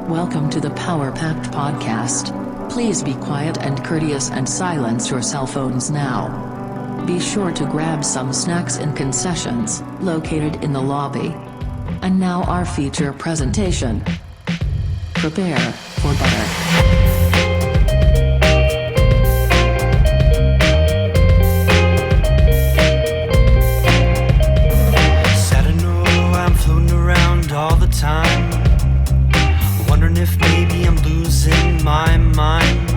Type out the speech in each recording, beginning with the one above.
Welcome to the Power Packed Podcast. Please be quiet and courteous and silence your cell phones now. Be sure to grab some snacks and concessions, located in the lobby. And now our feature presentation. Prepare for butter. Time, wondering if maybe I'm losing my mind.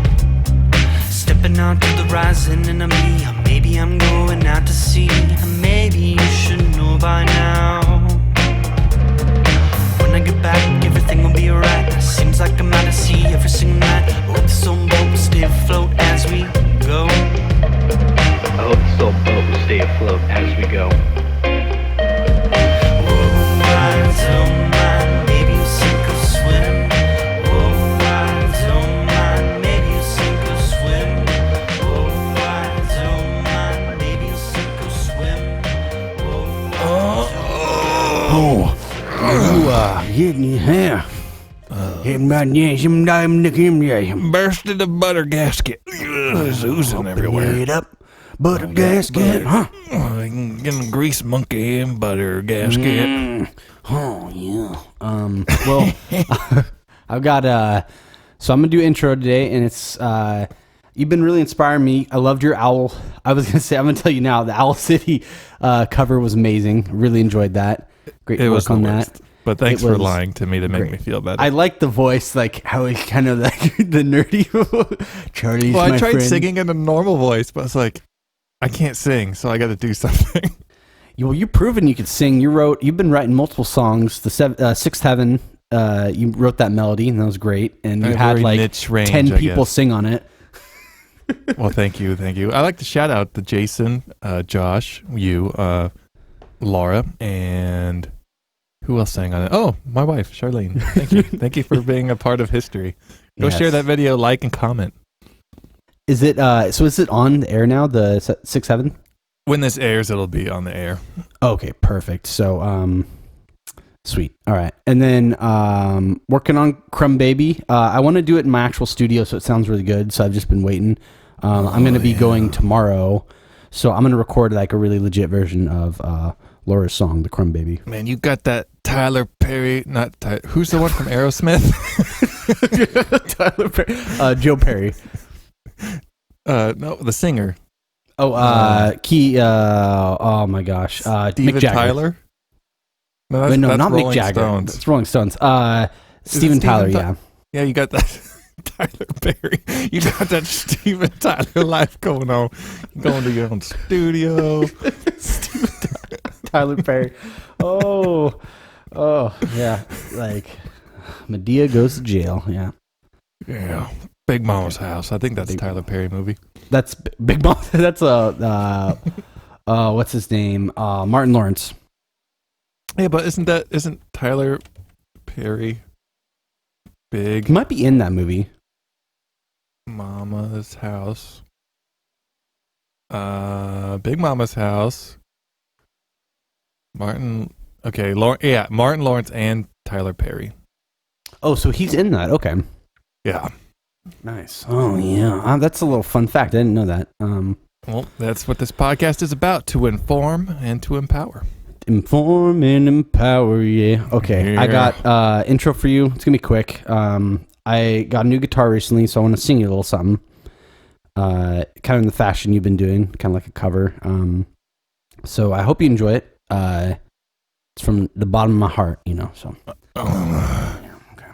Stepping out to the rising enemy, or maybe I'm going out to sea. Maybe you should know by now. When I get back, everything will be alright. Seems like I'm out to sea every single night. I hope this old boat will stay afloat as we go. I hope this old boat will stay afloat as we go. Getting your hair. Bursted the butter gasket. It's oozing everywhere. It up. Butter gasket, huh? Getting grease monkey and butter gasket. Oh, yeah. Well, I've got, so I'm going to do intro today, and it's, you've been really inspiring me. I loved your owl. I was going to say, I'm going to tell you now, the Owl City cover was amazing. Really enjoyed that. Great work on that. But thanks for lying to me to make me feel better. I like the voice, like how he kind of like the nerdy Charlie's my friend. Well, I tried singing in a normal voice, but it's like, I can't sing, so I got to do something. Well, you've proven you could sing. You've been writing multiple songs. The Sixth Heaven, you wrote that melody, and that was great. And you had like range, 10 people sing on it. Well, thank you. I like to shout out to Jason, Josh, you, Laura, and who else sang on it? Oh, my wife, Charlene. Thank you. Thank you for being a part of history. Go share that video, like, and comment. Is it is it on the air now, the 6-7? When this airs, it'll be on the air. Okay, perfect. So, sweet. All right. And then working on Crumb Baby. I want to do it in my actual studio, so it sounds really good. So I've just been waiting. I'm going to be going tomorrow. So I'm going to record like a really legit version of Laura's song, The Crumb Baby. Man, you got that Tyler Perry, who's the one from Aerosmith? Tyler Perry. Joe Perry. No, the singer. Oh, oh my gosh. Steven Mick Jagger. Tyler? No, that's not Rolling Mick Jagger. Stones. It's Rolling Stones. Steven Tyler, yeah. Yeah, you got that Tyler Perry. You got that Steven Tyler life going on. You're going to your own studio. Tyler Perry. Oh, yeah. Like, Medea goes to jail, yeah. Yeah. Big Mama's House. I think that's a Tyler Perry movie. That's Big Mama. That's what's his name? Martin Lawrence. Yeah, but isn't Tyler Perry big? He might be in that movie. Mama's House. Big Mama's House. Martin Lawrence and Tyler Perry. Oh, so he's in that. Okay. Yeah. Nice. Oh, yeah. That's a little fun fact. I didn't know that. Well, that's what this podcast is about, to inform and to empower. Inform and empower, yeah. Okay, yeah. I got intro for you. It's going to be quick. I got a new guitar recently, so I want to sing you a little something. Kind of in the fashion you've been doing, kind of like a cover. So I hope you enjoy it. It's from the bottom of my heart, so. Yeah, okay.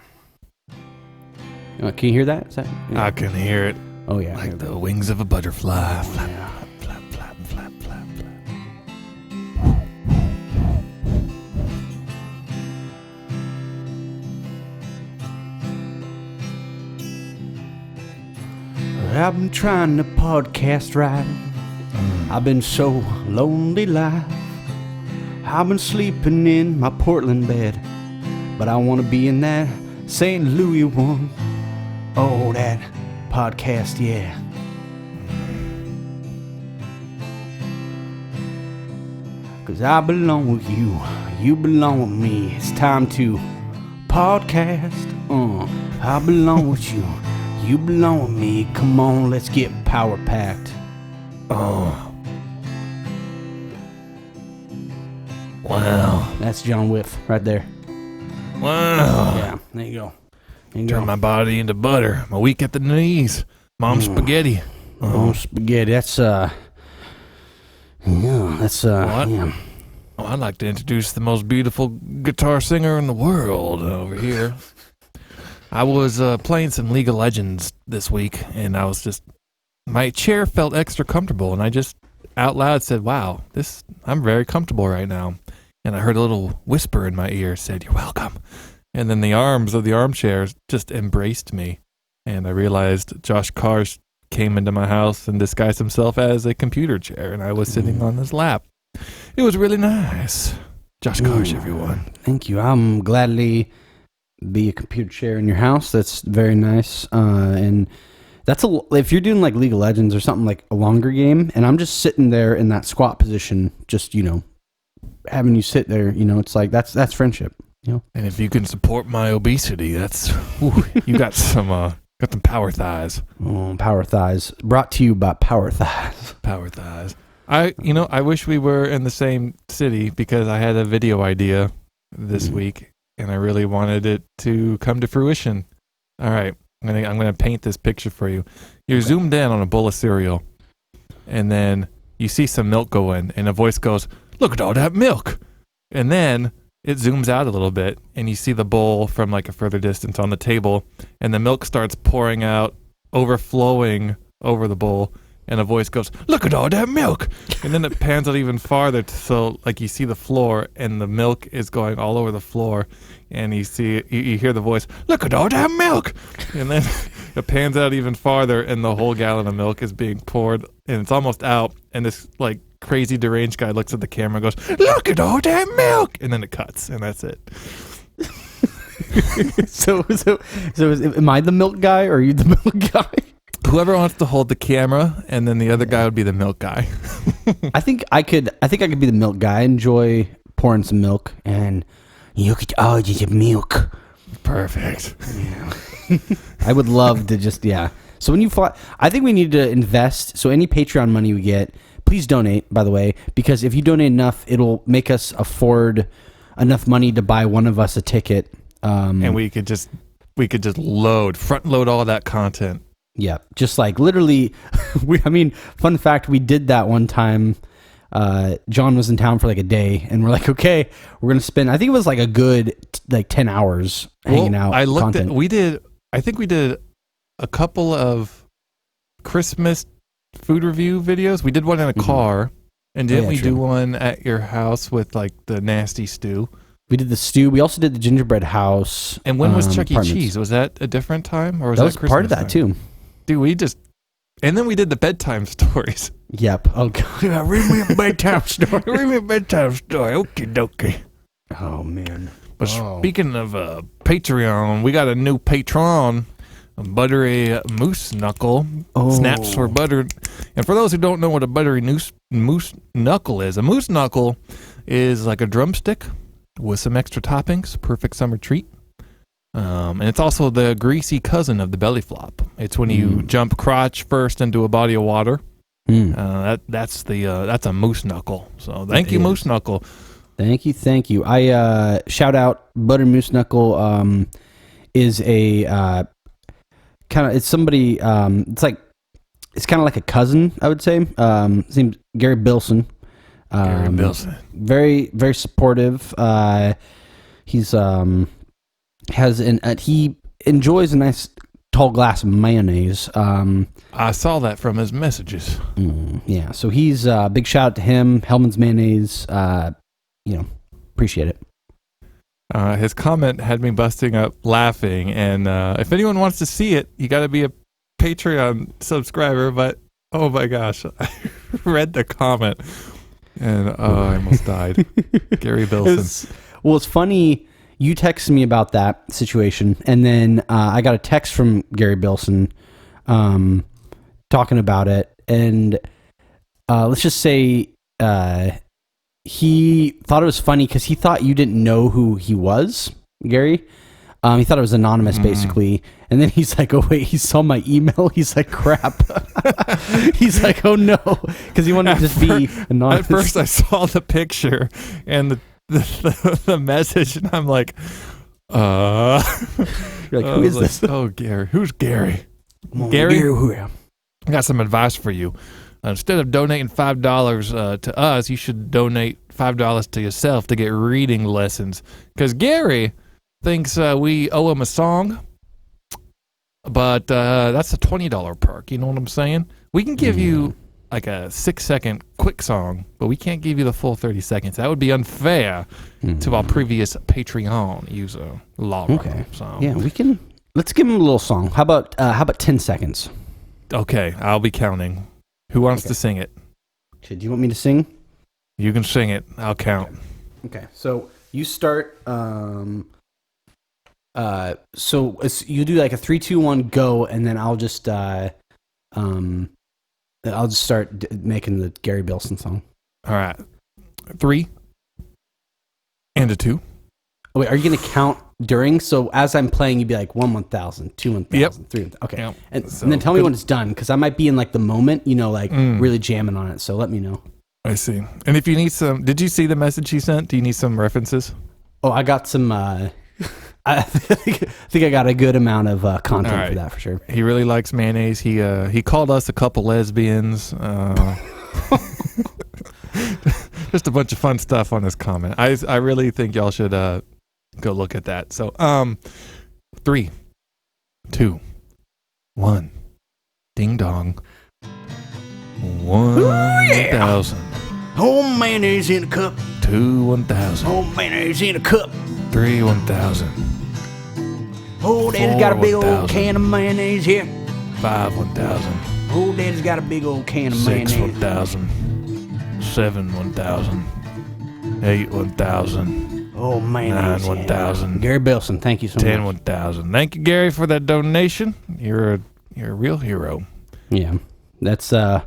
Can you hear that? Is that yeah. I can hear it. Oh, yeah. Like the wings of a butterfly. Flap, flap, flap, flap, flap, flap. I've been trying to podcast right. I've been so lonely life. I've been sleeping in my Portland bed, but I want to be in that St. Louis one. Oh, that podcast, yeah. Cause I belong with you, you belong with me. It's time to podcast. I belong with you. You belong with me. Come on, let's get power packed. Wow. That's John Whiff right there. Wow. Yeah, there you go. There you Turn go. my body into butter. I'm weak at the knees. Mom's spaghetti. Oh, spaghetti. That's What? yeah. Oh, I'd like to introduce the most beautiful guitar singer in the world over here. I was playing some League of Legends this week, and I was just, my chair felt extra comfortable, and I just out loud said, wow, I'm very comfortable right now. And I heard a little whisper in my ear said, you're welcome. And then the arms of the armchair just embraced me. And I realized Josh Karsh came into my house and disguised himself as a computer chair, and I was sitting on his lap. It was really nice. Josh Karsh, everyone. Thank you. I'm gladly be a computer chair in your house. That's very nice. And that's if you're doing like League of Legends or something like a longer game, and I'm just sitting there in that squat position, just having you sit there, it's like that's friendship. And if you can support my obesity, you got some power thighs. Oh, Power Thighs. Brought to you by Power Thighs. Power thighs. I wish we were in the same city because I had a video idea this week and I really wanted it to come to fruition. All right, I'm gonna paint this picture for you. You're zoomed in on a bowl of cereal, and then you see some milk go in, and a voice goes, "Look at all that milk!" And then it zooms out a little bit, and you see the bowl from like a further distance on the table, and the milk starts pouring out, overflowing over the bowl. And a voice goes, "Look at all that milk!" And then it pans out even farther, so like you see the floor, and the milk is going all over the floor. And you hear the voice, "Look at all that milk!" And then it pans out even farther, and the whole gallon of milk is being poured, and it's almost out. And this like crazy deranged guy looks at the camera and goes, "Look at all that milk!" And then it cuts, and that's it. So am I the milk guy or are you the milk guy? Whoever wants to hold the camera, and then the other guy would be the milk guy. I think I could be the milk guy. I enjoy pouring some milk and look at all this milk. Perfect. Yeah. I would love to just So when you fly, I think we need to invest. So any Patreon money we get, please donate. By the way, because if you donate enough, it'll make us afford enough money to buy one of us a ticket. And we could just front load all that content. Yeah, just like literally, fun fact, we did that one time. John was in town for like a day, and we're like, okay, we're going to spend, I think it was like a good 10 hours hanging out. I looked content. I think we did a couple of Christmas food review videos. We did one in a car, and didn't we do one at your house with like the nasty stew? We did the stew. We also did the gingerbread house. And when was Chuck E. Cheese? Was that a different time? Or was that Christmas part of that time? too? Dude, and then we did the bedtime stories. Yep. Oh, God. Read me a bedtime story. Read me a bedtime story. Okie dokie. Oh, man. But speaking of Patreon, we got a new patron, a buttery moose knuckle. Snaps for butter. And for those who don't know what a buttery moose knuckle is, a moose knuckle is like a drumstick with some extra toppings, perfect summer treat. And it's also the greasy cousin of the belly flop. It's when you jump crotch first into a body of water. That's a moose knuckle. So thank you, moose knuckle. Thank you. I shout out Butter Moose Knuckle. Is a kind of, it's somebody. It's kind of like a cousin, I would say. His name's Gary Bilson. Very, very supportive. He's he enjoys a nice tall glass of mayonnaise. I saw that from his messages. Yeah, so he's big shout out to him. Hellman's Mayonnaise. Appreciate it. His comment had me busting up laughing, and if anyone wants to see it, you got to be a Patreon subscriber. But oh my gosh, I read the comment, and I almost died. Gary Bilson. It's funny. You texted me about that situation, and then I got a text from Gary Bilson talking about it. And let's just say he thought it was funny because he thought you didn't know who he was, Gary. He thought it was anonymous, basically. And then he's like, oh, wait, he saw my email? He's like, crap. He's like, oh, no. Because he wanted to just be anonymous. At first, I saw the picture and the message, and I'm like, You're like, who is this? Oh, Gary. Who's Gary? Gary? Gary? Who am? I got some advice for you. Instead of donating $5 to us, you should donate $5 to yourself to get reading lessons. Because Gary thinks we owe him a song, but that's a $20 perk. You know what I'm saying? We can give you like a 6-second quick song, but we can't give you the full 30 seconds. That would be unfair to our previous Patreon user, Laura. Okay. So. Yeah, we can. Let's give him a little song. How about 10 seconds? Okay, I'll be counting. Who wants to sing it? Okay, do you want me to sing? You can sing it. I'll count. Okay, so you start. So you do like a 3, 2, 1, go, and then I'll just start making the Gary Bilson song. All right. 3 and a 2. Oh, wait, are you gonna count during? So as I'm playing, you'd be like 1, 1,000, 2, 1,000, Yep. 3. 1,000. Okay, Yep. and So- then tell me when it's done, because I might be in like the moment, like really jamming on it. So let me know. I see. And if you need some, did you see the message he sent? Do you need some references? Oh, I got some. I think I got a good amount of content All right. for that for sure. He really likes mayonnaise. He called us a couple lesbians. Just a bunch of fun stuff on his comment. I really think y'all should go look at that. So 3, 2, 1, ding dong. 1,000. Oh, mayonnaise in a cup. 2, 1,000. Oh, mayonnaise in a cup. 3, 1,000. Oh, Daddy's 4, got a big old 1,000. can of mayonnaise here. 5, 1,000. Oh, Daddy's got a big old can of 6, mayonnaise. 1,000. 7, 1,000. 8, 1,000. Oh, mayonnaise. 9, 1,000. Gary Bilson, thank you so 10, much. 1,000. Thank you, Gary, for that donation. You're a real hero. Yeah, that's a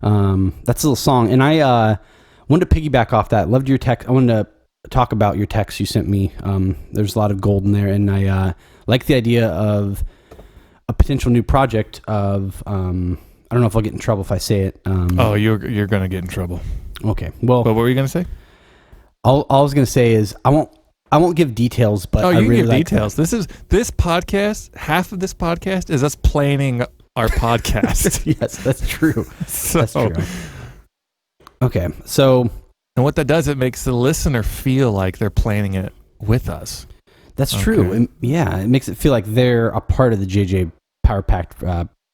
little song, and I wanted to piggyback off that. Loved your text. I wanted to talk about your text you sent me. There's a lot of gold in there, and I like the idea of a potential new project of. I don't know if I'll get in trouble if I say it. You're gonna get in trouble. Okay. Well, But what were you gonna say? all I was gonna say is I won't give details, but I You really give like details. This podcast. Half of this podcast is us planning our podcast. Yes, that's true. So, That's true. Okay, so and what that does, it makes the listener feel like they're planning it with us. that's true. Okay. And, yeah, it makes it feel like they're a part of the JJ Power Pack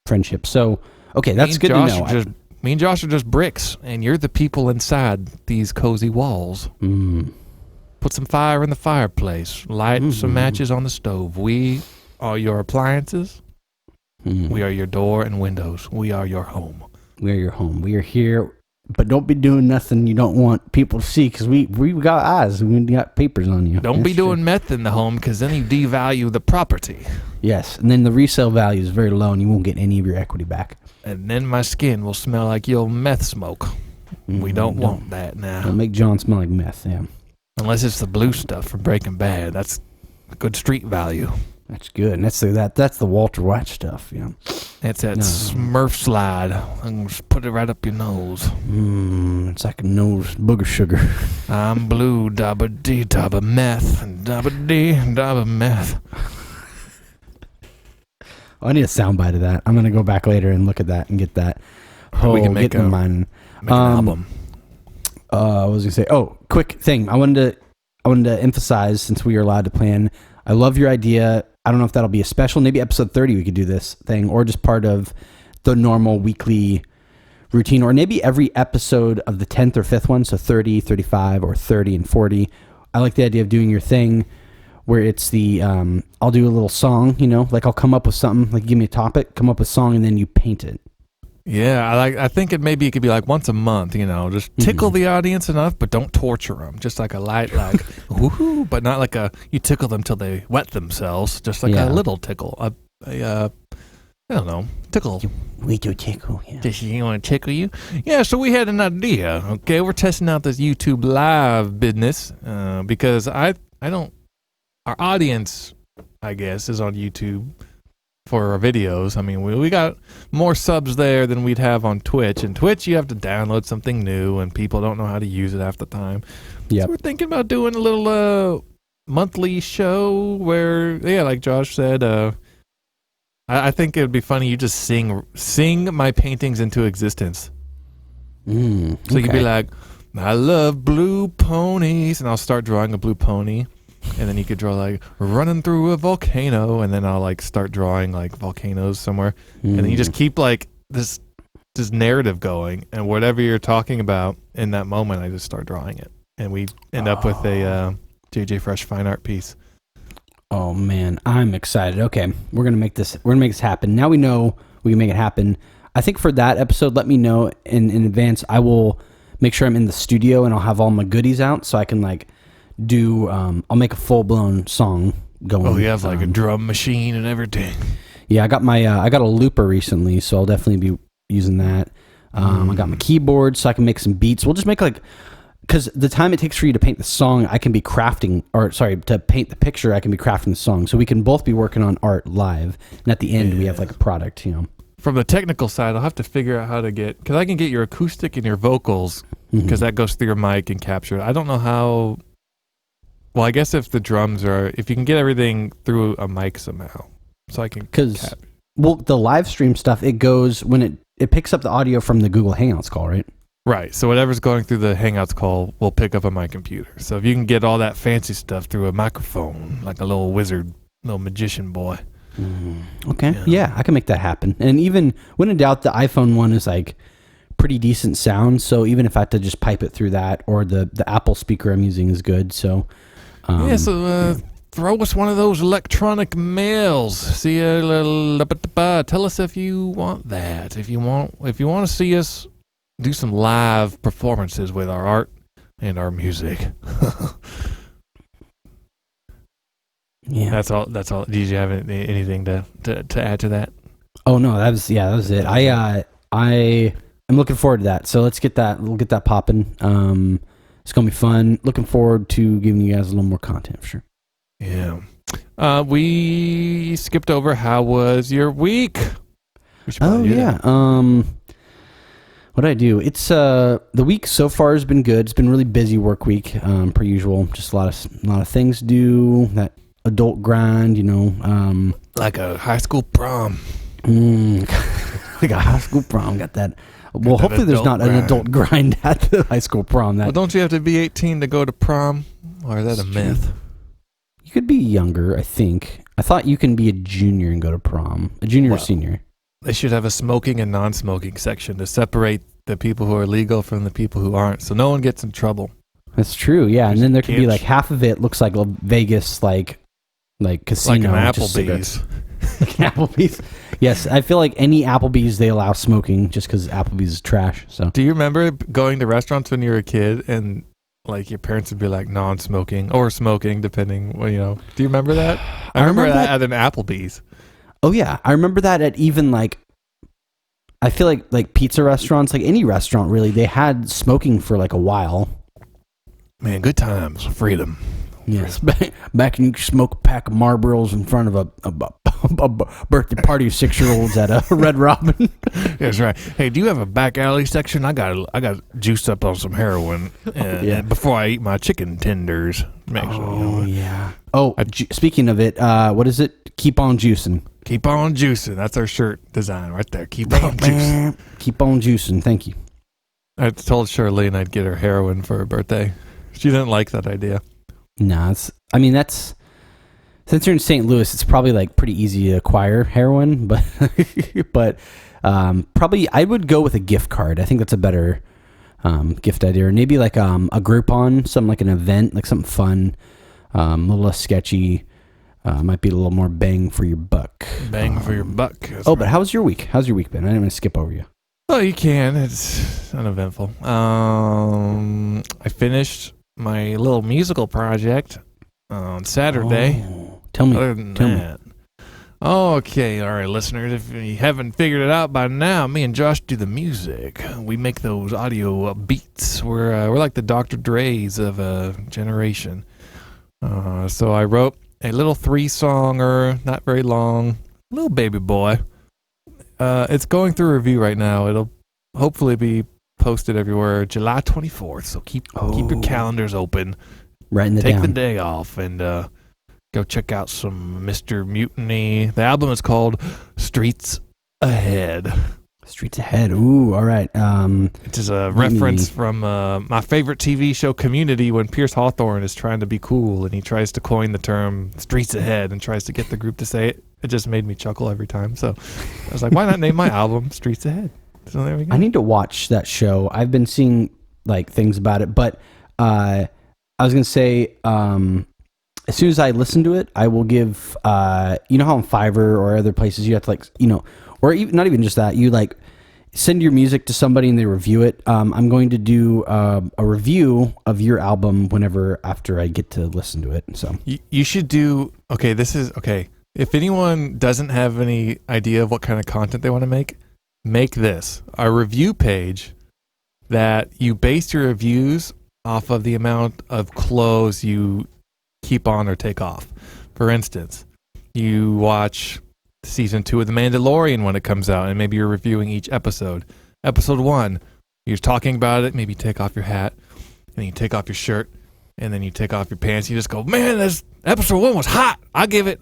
friendship. So, okay, that's good to know. Me and Josh are just bricks, and you're the people inside these cozy walls. Put some fire in the fireplace. Light some matches on the stove. We are your appliances. We are your door and windows. We are your home. We are your home. We are here, but don't be doing nothing you don't want people to see, because we got eyes. We got papers on you. Don't be That's doing true. meth in the home, because then you devalue the property. Yes, and then the resale value is very low, and you won't get any of your equity back. And then my skin will smell like your meth smoke. We don't want that now. Don't make John smell like meth. Yeah, Unless it's the blue stuff from Breaking Bad. That's good street value. that's good. And that's the Walter White stuff. Yeah. It's that No. Smurf slide. I'm going to put it right up your nose. It's like a nose booger sugar. I'm blue, dabba dee, dabba meth, dabba dee, dabba meth. I need a soundbite of that. I'm gonna go back later and look at that and get that. We can make get in mind. Make an album. I was gonna say, quick thing. I wanted to emphasize, since we are allowed to plan. I love your idea. I don't know if that'll be a special. Maybe episode 30 we could do this thing, or just part of the normal weekly routine, or maybe every episode of the 10th or 5th one. So 30, 35, or 30 and 40. I like the idea of doing your thing where it's the I'll do a little song. Like I'll come up with something. Like give me a topic, come up with a song, and then you paint it. Yeah, I think it could be like once a month, just tickle the audience enough, but don't torture them. Just like a light, like, woohoo, but not like you tickle them till they wet themselves. Just like a little tickle. I don't know, tickle. We do tickle, yeah. Does you want to tickle you? Yeah, so we had an idea, okay? We're testing out this YouTube live business because our audience I guess, is on YouTube for our videos. I mean, we got more subs there than we'd have on Twitch. And Twitch, you have to download something new, and people don't know how to use it half the time. Yep. So we're thinking about doing a little monthly show where, yeah, like Josh said, I think it would be funny. You just sing my paintings into existence. So you could be like, I love blue ponies, and I'll start drawing a blue pony. And then you could draw like running through a volcano, and then I'll like start drawing like volcanoes somewhere, and then you just keep like this narrative going, and whatever you're talking about in that moment, I just start drawing it, and we end up with a JJ Fresh fine art piece. Oh man, I'm excited. Okay, we're gonna make this happen. Now we know we can make it happen. I think for that episode, let me know in advance. I will make sure I'm in the studio, and I'll have all my goodies out, so I can like do I'll make a full-blown song going. Oh, you have like a drum machine and everything. Yeah, I got my I got a looper recently, so I'll definitely be using that. I got my keyboard so I can make some beats. We'll just make like, because the time it takes for you to paint the song, I can be crafting, or sorry, to paint the picture, I can be crafting the song. So we can both be working on art live, and at the end we have like a product, you know. From the technical side, I'll have to figure out how to get, because I can get your acoustic and your vocals, because that goes through your mic and capture it. I don't know how. Well, I guess if you can get everything through a mic somehow, so I can. Because the live stream stuff, it goes when it picks up the audio from the Google Hangouts call, right? Right. So whatever's going through the Hangouts call will pick up on my computer. So if you can get all that fancy stuff through a microphone, like a little wizard, little magician boy. Okay. Yeah, I can make that happen. And even when in doubt, the iPhone one is like pretty decent sound. So even if I had to just pipe it through that, or the Apple speaker I'm using is good. So. Throw us one of those electronic mails. Tell us if you want that. If you want to see us do some live performances with our art and our music. Yeah, that's all. Did you have anything to add to that? Oh no, that was it. I am looking forward to that. So let's get that. We'll get that popping. It's gonna be fun. Looking forward to giving you guys a little more content for sure. Yeah. We skipped over. How was your week? Oh yeah. What did I do? It's the week so far has been good. It's been a really busy work week, per usual. Just a lot of things to do. That adult grind, you know. Like a high school prom. Like a high school prom. Got that. Well, hopefully there's not an adult grind at the high school prom. Well, don't you have to be 18 to go to prom? Or is that a myth? You could be younger, I think. I thought you can be a junior and go to prom. A junior or senior. They should have a smoking and non-smoking section to separate the people who are legal from the people who aren't, so no one gets in trouble. That's true, yeah. And then there could be like half of it looks like a Vegas, like casino. Like an Applebee's. Like an Applebee's. Yes, I feel like any Applebee's they allow smoking just because Applebee's is trash. So, do you remember going to restaurants when you were a kid and like your parents would be like non-smoking or smoking, depending? Well, you know, do you remember that? I remember that at an Applebee's. Oh yeah, I remember that at even like. I feel like pizza restaurants, like any restaurant really, they had smoking for like a while. Man, good times, freedom. Yes, back when you could smoke a pack of Marlboros in front of a birthday party of 6-year-olds at a Red Robin. That's right. Hey, do you have a back alley section? I got juiced up on some heroin before I eat my chicken tenders. Yeah. Oh, speaking of it, what is it? Keep on juicing. Keep on juicing. That's our shirt design right there. Keep on juicing. Keep on juicing. Thank you. I told Charlene I'd get her heroin for her birthday. She didn't like that idea. No, since you're in St. Louis, it's probably like pretty easy to acquire heroin, but probably I would go with a gift card. I think that's a better gift idea. Or maybe like a Groupon, something like an event, like something fun, a little less sketchy. Might be a little more bang for your buck. Bang for your buck. But how's your week? How's your week been? I didn't want to skip over you. Oh, you can. It's uneventful. I finished my little musical project on Saturday. Oh, tell me. Okay, all right, listeners. If you haven't figured it out by now, me and Josh do the music. We make those audio beats. We're like the Dr. Dre's of a generation. So I wrote a little 3-songer, not very long, little baby boy. It's going through review right now. It'll hopefully be posted everywhere July 24th. So keep your calendars open. Writing it Take down. the day off and go check out some Mr. Mutiny. The album is called Streets Ahead. Streets Ahead. Ooh, all right. Which is a reference from my favorite TV show Community, when Pierce Hawthorne is trying to be cool and he tries to coin the term Streets Ahead and tries to get the group to say it. It just made me chuckle every time. So I was like, why not name my album Streets Ahead? So there we go. I need to watch that show. I've been seeing like things about it, but I was going to say, as soon as I listen to it, I will give, you know how on Fiverr or other places you have to like, you know, or even, not even just that, you like send your music to somebody and they review it. I'm going to do a review of your album whenever after I get to listen to it. So you should do, okay. If anyone doesn't have any idea of what kind of content they want to make this a review page that you base your reviews off of the amount of clothes you keep on or take off. For instance, you watch season 2 of The Mandalorian when it comes out, and maybe you're reviewing each episode. Episode 1, you're talking about it, maybe you take off your hat, and then you take off your shirt, and then you take off your pants. You just go, man, this episode 1 was hot. I give it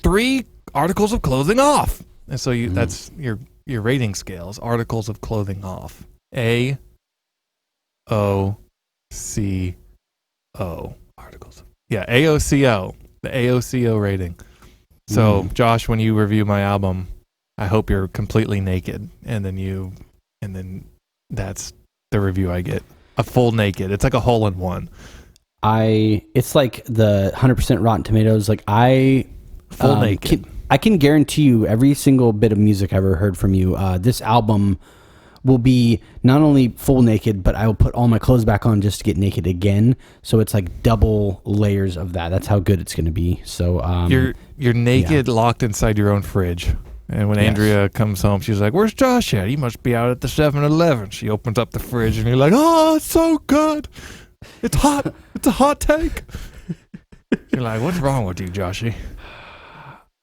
3 articles of clothing off. And so that's your rating scales, articles of clothing off. AOCO articles. Yeah, AOCO, the AOCO rating. So, Josh, when you review my album, I hope you're completely naked, and then that's the review I get. A full naked. It's like a hole in one. It's like the 100% Rotten Tomatoes. Like Full naked. I can guarantee you every single bit of music I've ever heard from you. This album will be not only full naked, but I will put all my clothes back on just to get naked again. So it's like double layers of that. That's how good it's going to be. So you're naked, locked inside your own fridge. And when Andrea comes home, she's like, "Where's Josh at? He must be out at the 7-Eleven." She opens up the fridge, and you're like, "Oh, it's so good. It's hot. It's a hot take." You're like, "What's wrong with you, Joshy?"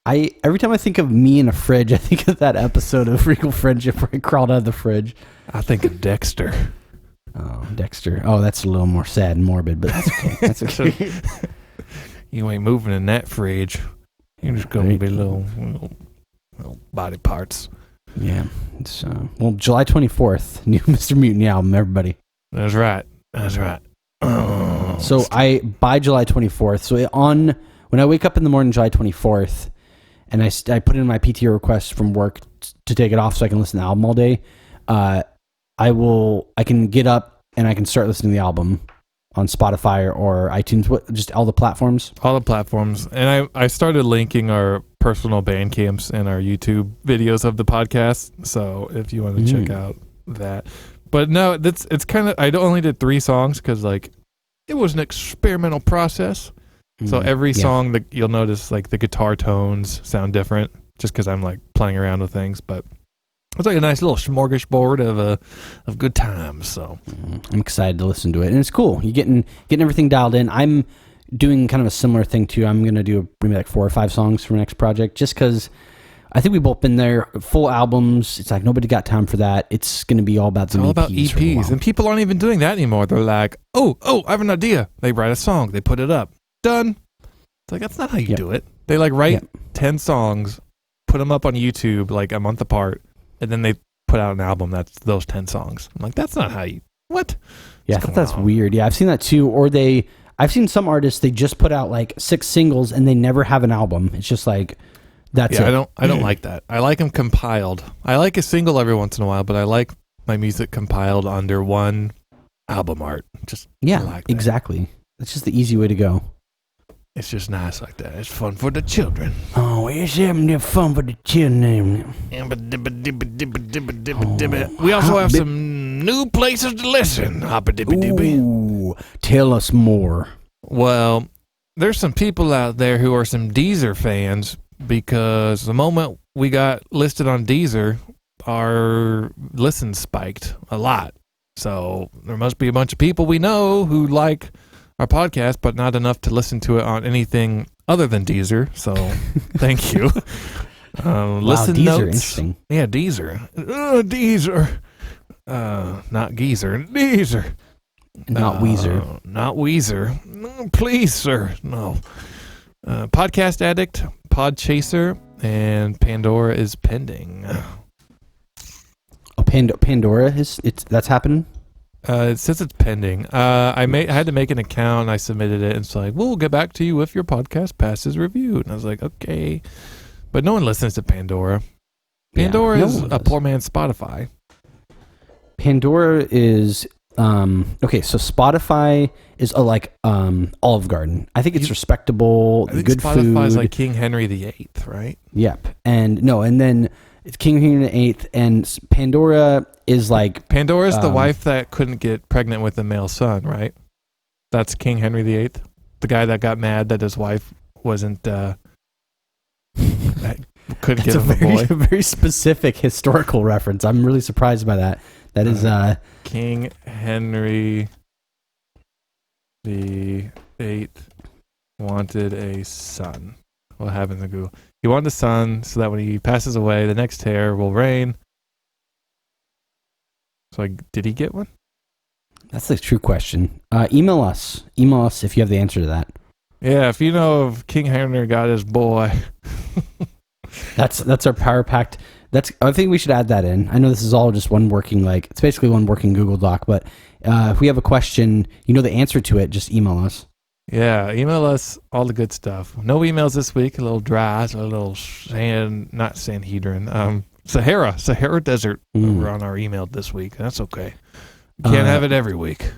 Every time I think of me in a fridge, I think of that episode of Regal Friendship where I crawled out of the fridge. I think of Dexter. Oh, Dexter. Oh, that's a little more sad and morbid, but that's okay. That's okay. You ain't moving in that fridge. You're just going to be little body parts. Yeah. It's, well, July 24th, new Mr. Mutiny album, everybody. That's right. So by July 24th, so when I wake up in the morning, July 24th, and I put in my PTO request from work to take it off so I can listen to the album all day, I can get up and I can start listening to the album on Spotify or iTunes, just all the platforms. All the platforms. And I started linking our personal band camps and our YouTube videos of the podcast. So if you want to check out that. But no, it's kind of, I only did 3 songs because like it was an experimental process. So every song that you'll notice, like the guitar tones sound different, just because I'm like playing around with things. But it's like a nice little smorgasbord of good times. So I'm excited to listen to it, and it's cool. You getting everything dialed in. I'm doing kind of a similar thing too. I'm gonna do maybe like 4 or 5 songs for my next project, just because I think we've both been there. Full albums, it's like nobody got time for that. It's gonna be all about the EPs, and people aren't even doing that anymore. They're like, oh, I have an idea. They write a song, they put it up. Done. It's like, that's not how you do it. They like write 10 songs, put them up on YouTube like a month apart, and then they put out an album that's those 10 songs. I'm like, that's not how you, what? Yeah, I thought that's weird. Yeah, I've seen that too. Or I've seen some artists, they just put out like 6 singles and they never have an album. It's just like, that's it. I don't like that. I like them compiled. I like a single every once in a while, but I like my music compiled under one album art. Just like exactly. That's just the easy way to go. It's just nice like that. It's fun for the children. Oh, it's having fun for the children. We also have some new places to listen. Ooh, tell us more. Well, there's some people out there who are some Deezer fans because the moment we got listed on Deezer, our listens spiked a lot. So there must be a bunch of people we know who like our podcast, but not enough to listen to it on anything other than Deezer. So thank you. Listen Deezer, notes. interesting. Yeah, Deezer. Deezer. Not Geezer. Deezer. Not Weezer. Not Weezer. No, please, sir. No. Podcast Addict, Podchaser, and Pandora is pending. Oh, Pandora that's happening. It says it's pending. I had to make an account. And I submitted it, and it's like, we'll get back to you if your podcast passes review. And I was like, okay, but no one listens to Pandora. Pandora is a poor man's Spotify. Pandora is okay. So Spotify is like Olive Garden. I think it's respectable. I think good Spotify is food. like King Henry VIII, right? Yep. And then it's King Henry VIII, and Pandora is like Pandora's the wife that couldn't get pregnant with a male son, right? That's King Henry VIII, the guy that got mad that his wife wasn't couldn't get him a boy. Very specific historical reference. I'm really surprised by that. That is King Henry VIII wanted a son. What happened to Google? He wanted a son so that when he passes away, the next heir will reign. So, did he get one? That's the true question. Email us. Email us if you have the answer to that. Yeah, if you know if King Henry got his boy. That's our power packed. I think we should add that in. I know this is all just one working, it's basically one working Google Doc, but if we have a question, the answer to it, just email us. Yeah, email us all the good stuff. No emails this week, a little dry, a little not Sanhedrin, Sahara Desert were on our email this week. That's okay. You can't have it every week.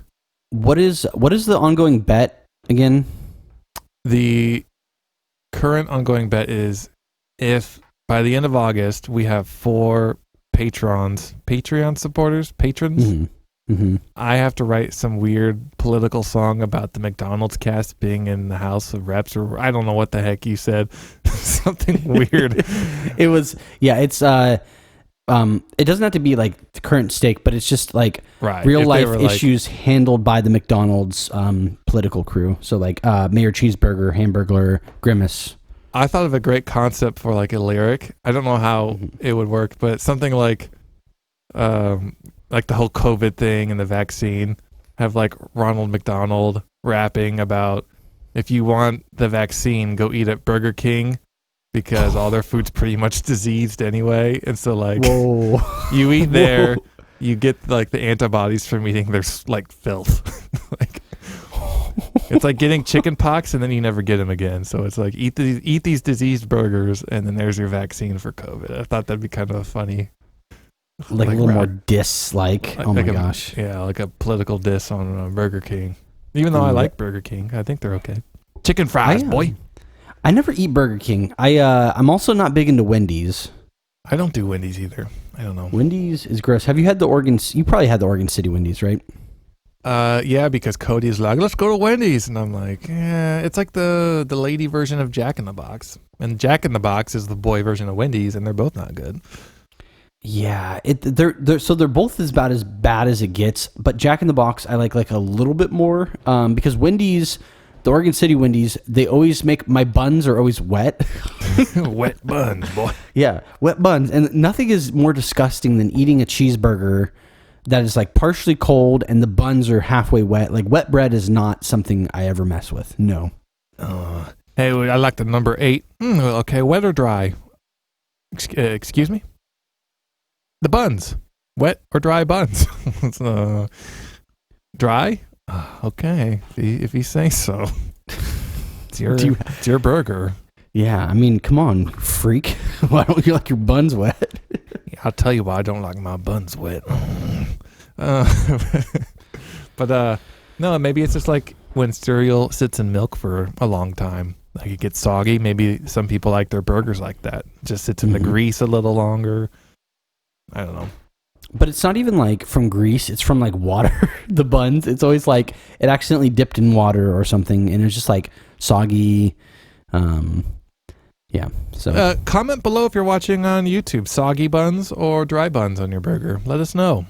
What is the ongoing bet again? The current ongoing bet is if by the end of August we have 4 Patreon supporters, patrons, I have to write some weird political song about the McDonald's cast being in the House of Reps, or I don't know what the heck you said. Something weird. It was, it's it doesn't have to be like the current stake, but it's just like real life issues handled by the McDonald's political crew. So like Mayor Cheeseburger, Hamburglar, Grimace. I thought of a great concept for like a lyric. I don't know how it would work, but something like the whole COVID thing and the vaccine, have like Ronald McDonald rapping about if you want the vaccine, go eat at Burger King because all their food's pretty much diseased anyway. And so like you eat there, you get like the antibodies from eating their like filth. It's like getting chicken pox and then you never get them again. So it's like eat these diseased burgers and then there's your vaccine for COVID. I thought that'd be kind of a funny, like a little more diss. Oh my gosh! Yeah, like a political diss on Burger King. Even though I like Burger King, I think they're okay. Chicken fries, boy. I never eat Burger King. I'm also not big into Wendy's. I don't do Wendy's either. I don't know. Wendy's is gross. Have you had the Oregon? You probably had the Oregon City Wendy's, right? Yeah, because Cody's like, let's go to Wendy's, and I'm like, yeah, it's like the lady version of Jack in the Box, and Jack in the Box is the boy version of Wendy's, and they're both not good. Yeah, they're both about as bad as it gets, but Jack in the Box I like a little bit more because Wendy's, the Oregon City Wendy's, they always make my buns are always wet. Wet buns, boy. Yeah, wet buns, and nothing is more disgusting than eating a cheeseburger that is like partially cold and the buns are halfway wet. Like wet bread is not something I ever mess with. No. Hey, I like the number 8. Okay, wet or dry? Excuse me? The buns. Wet or dry buns? Dry? Okay, if you say so. It's your burger. Yeah, I mean, come on, freak. Why don't you like your buns wet? Yeah, I'll tell you why I don't like my buns wet. But no, maybe it's just like when cereal sits in milk for a long time. Like it gets soggy. Maybe some people like their burgers like that. Just sits in the grease a little longer. I don't know. But it's not even like from grease. It's from like water. The buns. It's always like it accidentally dipped in water or something, and it's just like soggy. Yeah. So comment below if you're watching on YouTube. Soggy buns or dry buns on your burger. Let us know.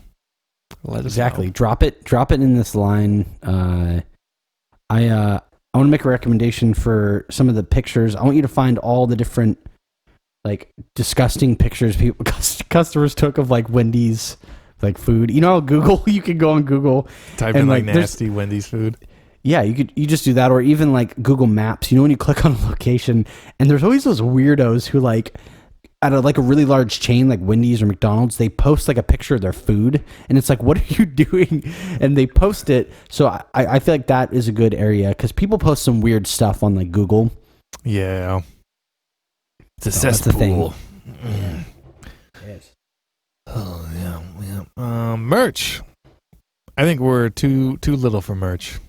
Exactly. Drop it in this line. I want to make a recommendation for some of the pictures. I want you to find all the different like disgusting pictures people customers took of like Wendy's like food. You know how Google you can go on Google Type and in like there's- nasty Wendy's food. Yeah, you just do that, or even like Google Maps. You know when you click on a location, and there's always those weirdos who like at a really large chain like Wendy's or McDonald's, they post like a picture of their food, and it's like, what are you doing? And they post it. So I feel like that is a good area because people post some weird stuff on like Google. Yeah. It's a So that's the cesspool. thing. Yes. Oh yeah. Merch. I think we're too little for merch,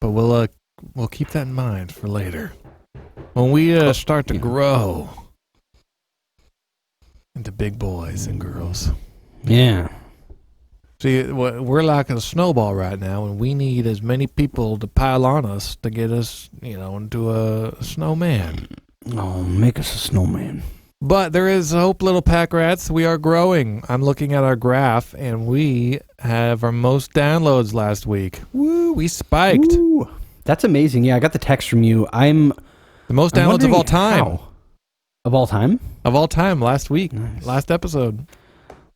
but we'll keep that in mind for later when we start to grow into big boys and girls. Yeah. See, we're like a snowball right now, and we need as many people to pile on us to get us, into a snowman. Oh, make us a snowman. But there is hope, little pack rats. We are growing. I'm looking at our graph, and we have our most downloads last week. Woo, we spiked. Ooh, that's amazing. Yeah, I got the text from you. The most I'm downloads of wondering all time. how. Of all time? Of all time, last week. Nice. Last episode.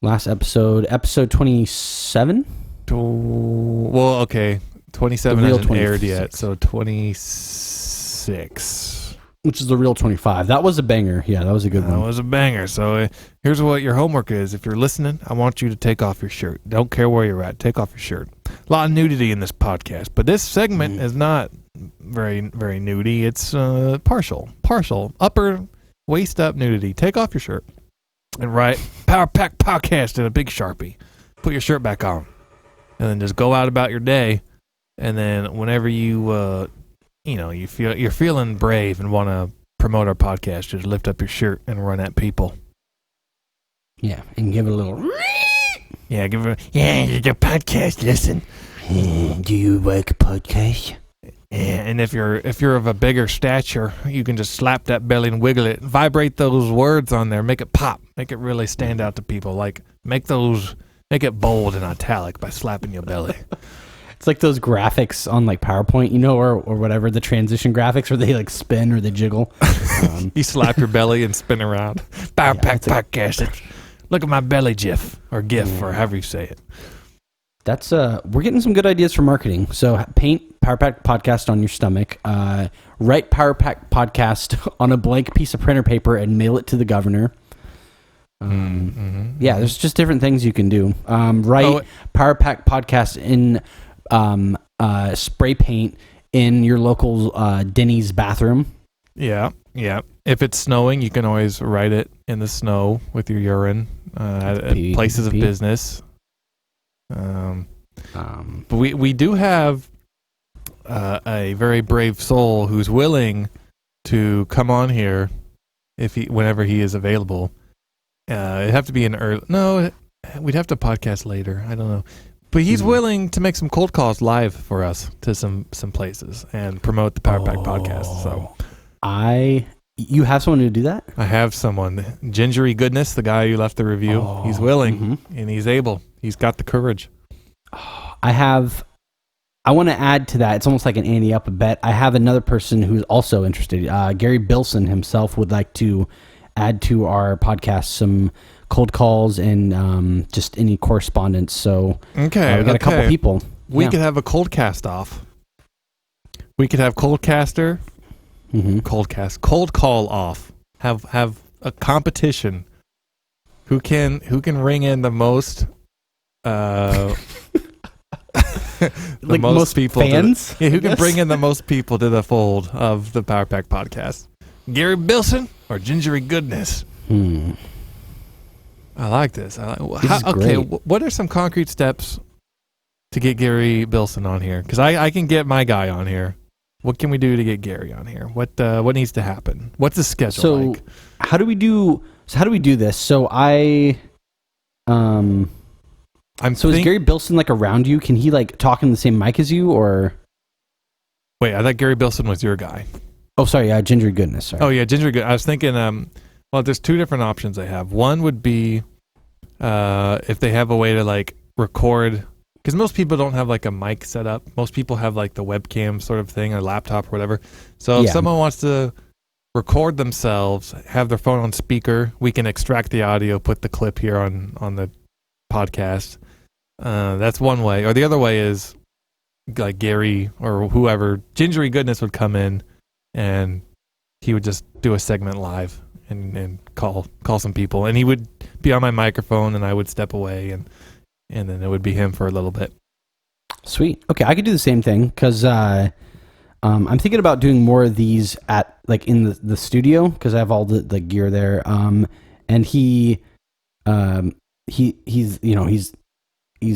Last episode 27? Well, okay. 27 The real hasn't aired 26. yet, so 26. Which is the real 25. That was a banger. Yeah, that was a good That one. was a banger. So here's what your homework is. If you're listening, I want you to take off your shirt. Don't care where you're at. Take off your shirt. A lot of nudity in this podcast, but this segment is not very, very nudie. It's partial, upper waist up nudity. Take off your shirt and write Power Pack Podcast in a big Sharpie. Put your shirt back on, and then just go out about your day. And then whenever you're feeling brave and want to promote our podcast, just lift up your shirt and run at people. Yeah, and give it a little. Yeah, give it. Yeah, your podcast. Listen. Do you like podcasts? Yeah, and if you're of a bigger stature, you can just slap that belly and wiggle it. Vibrate those words on there. Make it pop. Make it really stand out to people. Like make it bold and italic by slapping your belly. It's like those graphics on like PowerPoint, or whatever, the transition graphics where they like spin or they jiggle. You slap your belly and spin around. Power Pack that's Podcast. Look at my belly gif or gif or however you say it. That's we're getting some good ideas for marketing. So paint Power Pack Podcast on your stomach. Write Power Pack Podcast on a blank piece of printer paper and mail it to the governor. Yeah, there's just different things you can do. Write Power Pack Podcast in spray paint in your local Denny's bathroom. Yeah. If it's snowing, you can always write it in the snow with your urine at Pee, places of pee. business. But we do have a very brave soul who's willing to come on here whenever he is available. It'd have to be we'd have to podcast later. I don't know. But he's willing to make some cold calls live for us to some places and promote the Power Pack Podcast. So you have someone to do that? I have someone, Gingery Goodness, the guy who left the review. He's willing and he's able. He's got the courage. I want to add to that. It's almost like an ante up a bet. I have another person who's also interested. Gary Bilson himself would like to add to our podcast some cold calls and just any correspondence. So okay, we got a couple people. We could have a cold cast off. We could have cold caster, cold call off. Have a competition. Who can ring in the most? Like most people fans? who can bring in the most people to the fold of the Power Pack Podcast? Gary Bilson or Gingery Goodness? I like this. This is okay, great. what are some concrete steps to get Gary Bilson on here? Because I can get my guy on here. What can we do to get Gary on here? What needs to happen? What's the schedule like? How do we do this? So is Gary Bilson like around you? Can he like talk in the same mic as you, or? Wait, I thought Gary Bilson was your guy. Oh, sorry, Ginger Goodness. Sorry. Oh yeah, Ginger Good. I was thinking. Well, there's two different options they have. One would be if they have a way to like record because most people don't have like a mic set up. Most people have like the webcam sort of thing, or laptop or whatever. So if someone wants to record themselves, have their phone on speaker, we can extract the audio, put the clip here on the podcast. That's one way. Or the other way is like Gary or whoever, Gingery Goodness would come in and he would just do a segment live and call some people, and he would be on my microphone and I would step away and then it would be him for a little bit. Sweet. Okay, I could do the same thing because I'm thinking about doing more of these at like in the studio because I have all the gear there. And he's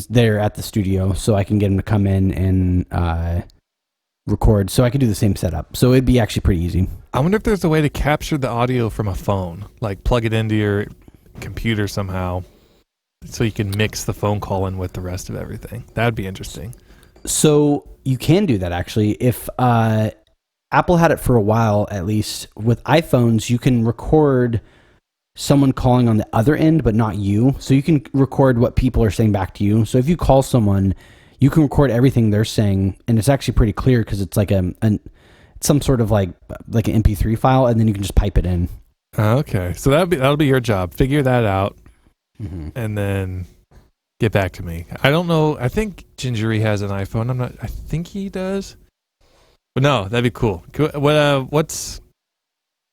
there at the studio, so I can get him to come in and record. So I could do the same setup. So it'd be actually pretty easy. I wonder if there's a way to capture the audio from a phone, like plug it into your computer somehow, so you can mix the phone call in with the rest of everything. That'd be interesting. So you can do that actually. If Apple had it for a while, at least with iPhones, you can record someone calling on the other end, but not you. So you can record what people are saying back to you. So if you call someone, you can record everything they're saying, and it's actually pretty clear because it's like some sort of like an MP3 file, and then you can just pipe it in. Okay, so that'll be your job. Figure that out, and then get back to me. I don't know. I think Gingery has an iPhone. I think he does. But no, that'd be cool. What's?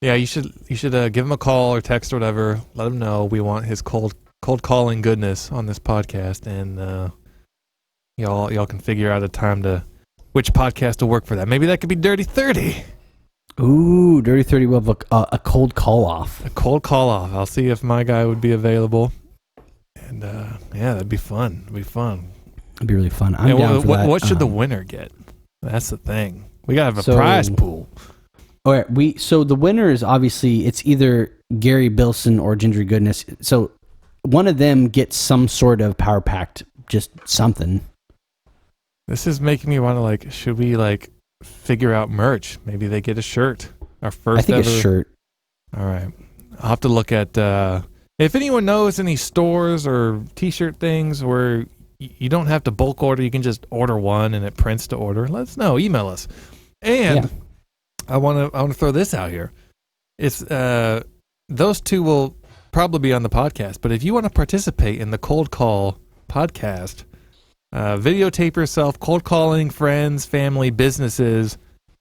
Yeah, you should give him a call or text or whatever. Let him know we want his cold calling goodness on this podcast, and y'all can figure out a time to which podcast will work for that. Maybe that could be Dirty 30. Ooh, Dirty 30 will have a cold call off. A cold call off. I'll see if my guy would be available. And yeah, that'd be fun. It'd be fun. It'd be really fun. I'm down for that. What should the winner get? That's the thing. We gotta have a prize pool. All right, so the winner is obviously it's either Gary Bilson or Gingery Goodness. So one of them gets some sort of power packed, just something. This is making me want to should we figure out merch? Maybe they get a shirt. Our first I think ever a shirt. All right, I'll have to look at if anyone knows any stores or T-shirt things where you don't have to bulk order. You can just order one and it prints to order. Let us know. Email us. And I want to throw this out here. It's those two will probably be on the podcast. But if you want to participate in the cold call podcast, videotape yourself cold calling friends, family, businesses.